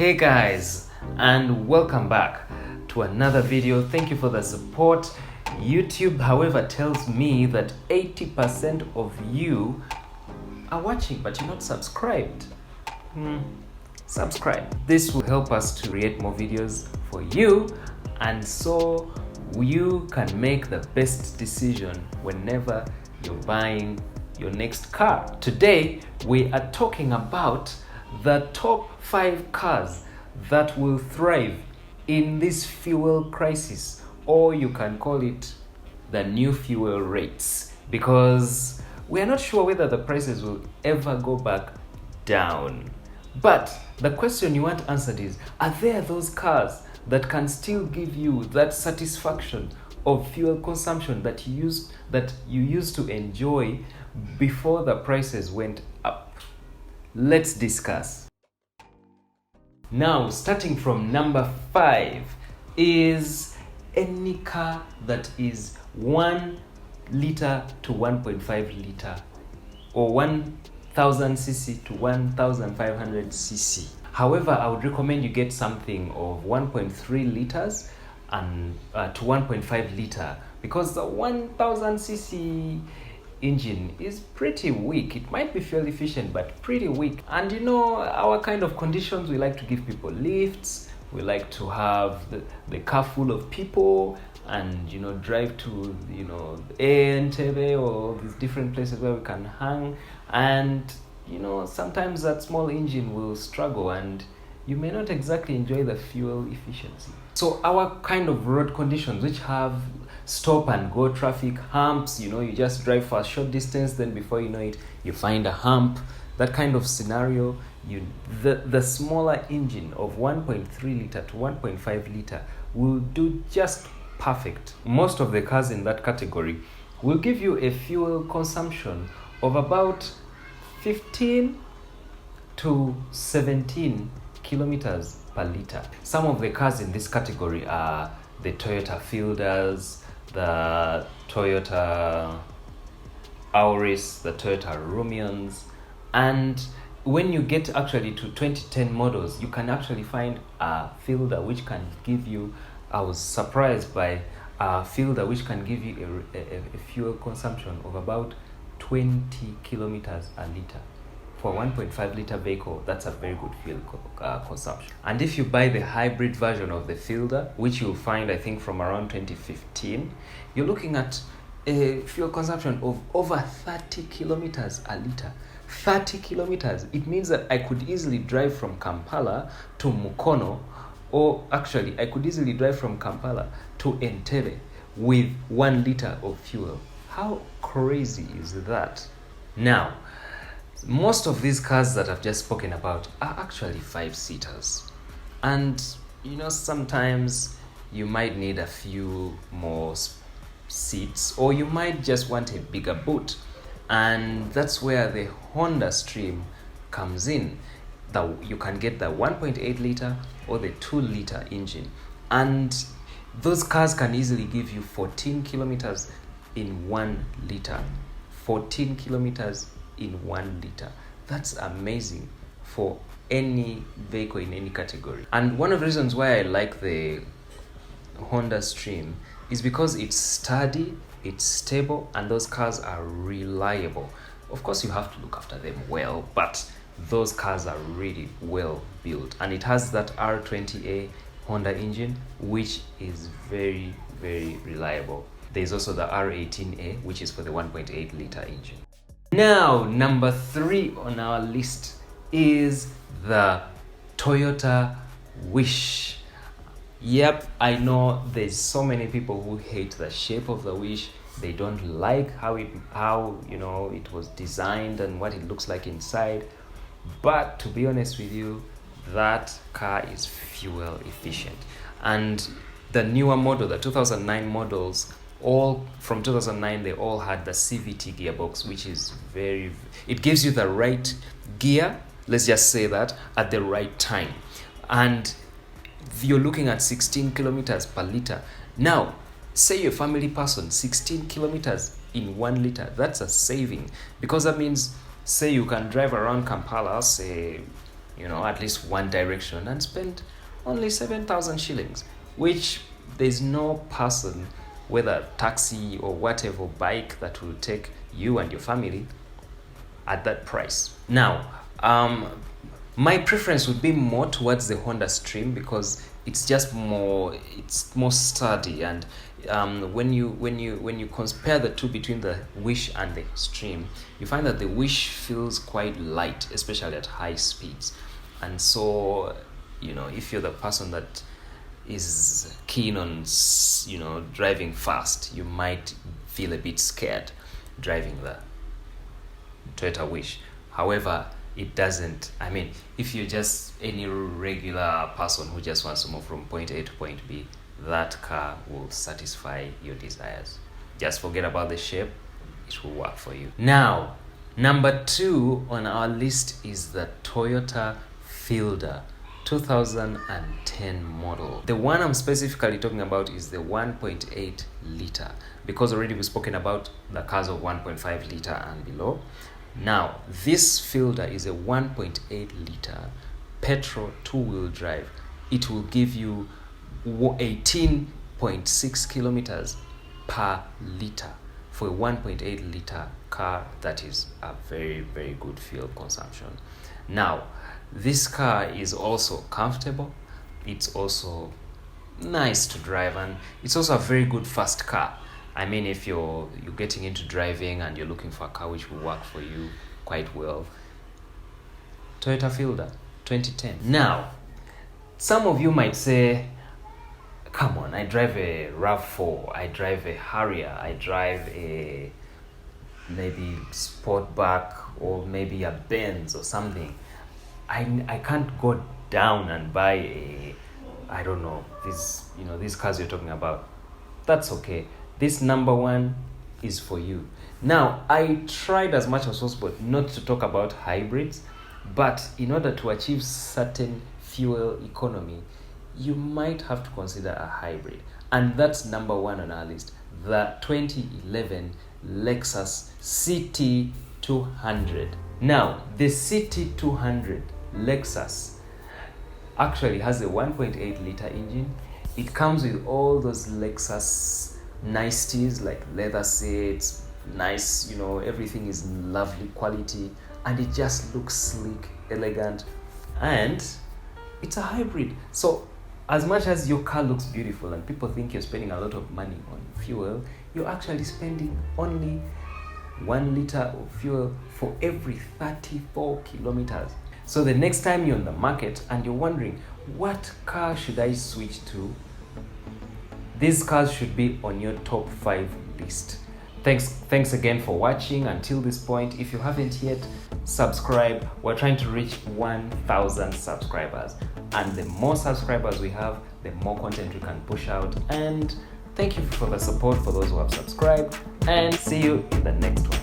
Hey guys, and welcome back to another video. Thank you for the support. YouTube, however, tells me that 80% of you are watching but you're not subscribed. Subscribe. This will help us to create more videos for you, and so you can make the best decision whenever you're buying your next car. Today we are talking about the top 5 cars that will thrive in this fuel crisis, or you can call it the new fuel rates, because we are not sure whether the prices will ever go back down. But the question you want answered is, are there those cars that can still give you that satisfaction of fuel consumption that you used to enjoy before the prices went up? Let's discuss. Now, starting from number 5 is any car that is 1 liter to 1.5 liter or 1000 cc to 1500 cc. However, I would recommend you get something of 1.3 liters and to 1.5 liter, because the 1000 cc engine is pretty weak. It might be fuel efficient but pretty weak, and our kind of conditions, we like to give people lifts, we like to have the car full of people and drive to Entebbe or these different places where we can hang, and sometimes that small engine will struggle and you may not exactly enjoy the fuel efficiency. So our kind of road conditions, which have stop and go traffic, humps, you just drive for a short distance, then before you know it, you find a hump, that kind of scenario, the smaller engine of 1.3 liter to 1.5 liter will do just perfect. Most of the cars in that category will give you a fuel consumption of about 15 to 17 kilometers per liter. Some of the cars in this category are the Toyota Fielders, the Toyota Auris, the Toyota Rumions, and when you get actually to 2010 models, you can actually find a Fielder which can give you, I was surprised by a Fielder which can give you a fuel consumption of about 20 kilometers a liter. For a 1.5 liter vehicle, that's a very good fuel consumption. And if you buy the hybrid version of the Fielder, which you'll find I think from around 2015, you're looking at a fuel consumption of over 30 kilometers a liter. 30 kilometers. It means that I could easily drive from Kampala to Mukono, or actually I could easily drive from Kampala to Entebbe with 1 liter of fuel. How crazy is that? Now, most of these cars that I've just spoken about are actually 5-seaters, and sometimes you might need a few more seats, or you might just want a bigger boot, and that's where the Honda Stream comes in. You can get the 1.8 liter or the 2 liter engine, and those cars can easily give you 14 kilometers in 1 liter. 14 kilometers in 1 liter. That's amazing for any vehicle in any category. And one of the reasons why I like the Honda Stream is because it's sturdy, it's stable, and those cars are reliable. Of course, you have to look after them well, but those cars are really well built, and it has that R20A Honda engine, which is very, very reliable. There's also the R18A, which is for the 1.8 liter engine. Now, number 3 on our list is the Toyota Wish. Yep, I know there's so many people who hate the shape of the Wish. They don't like how it was designed and what it looks like inside. But to be honest with you, that car is fuel efficient. And the newer model, the 2009 models, all from 2009, they all had the CVT gearbox, which is it gives you the right gear, let's just say that, at the right time. And you're looking at 16 kilometers per liter. Now, say you're a family person, 16 kilometers in 1 liter, that's a saving, because that means, say you can drive around Kampala, say at least one direction and spend only 7,000 shillings, which there's no person, whether taxi or whatever bike, that will take you and your family at that price. Now, my preference would be more towards the Honda Stream because it's more sturdy, and when you compare the two between the Wish and the Stream, you find that the Wish feels quite light, especially at high speeds. And so, if you're the person that is keen on driving fast, you might feel a bit scared driving the Toyota Wish. However, it doesn't, if you're just any regular person who just wants to move from point A to point B, that car will satisfy your desires. Just forget about the shape, it will work for you. Now, number 2 on our list is the Toyota Fielder 2010 model. The one I'm specifically talking about is the 1.8 liter, because already we've spoken about the cars of 1.5 liter and below. Now, this Fielder is a 1.8 liter petrol 2-wheel drive. It will give you 18.6 kilometers per liter. For a 1.8 liter car, that is a very, very good fuel consumption. Now, this car is also comfortable. It's also nice to drive, and it's also a very good fast car. If you're getting into driving and you're looking for a car which will work for you quite well, Toyota Fielder 2010. Now, some of you might say, come on, I drive a RAV4, I drive a Harrier, I drive a maybe Sportback, or maybe a Benz or something. I can't go down and buy these cars you're talking about. That's okay. This number 1 is for you. Now, I tried as much as possible not to talk about hybrids, but in order to achieve certain fuel economy, you might have to consider a hybrid. And that's number 1 on our list, the 2011 Lexus CT200. Now, the CT200 Lexus actually has a 1.8 liter engine. It comes with all those Lexus niceties like leather seats, nice, everything is in lovely quality, and it just looks sleek, elegant, and it's a hybrid. So as much as your car looks beautiful and people think you're spending a lot of money on fuel, you're actually spending only 1 liter of fuel for every 34 kilometers. So the next time you're on the market and you're wondering, what car should I switch to? These cars should be on your top 5 list. Thanks again for watching until this point. If you haven't yet, subscribe. We're trying to reach 1,000 subscribers. And the more subscribers we have, the more content we can push out. And thank you for the support for those who have subscribed. And see you in the next one.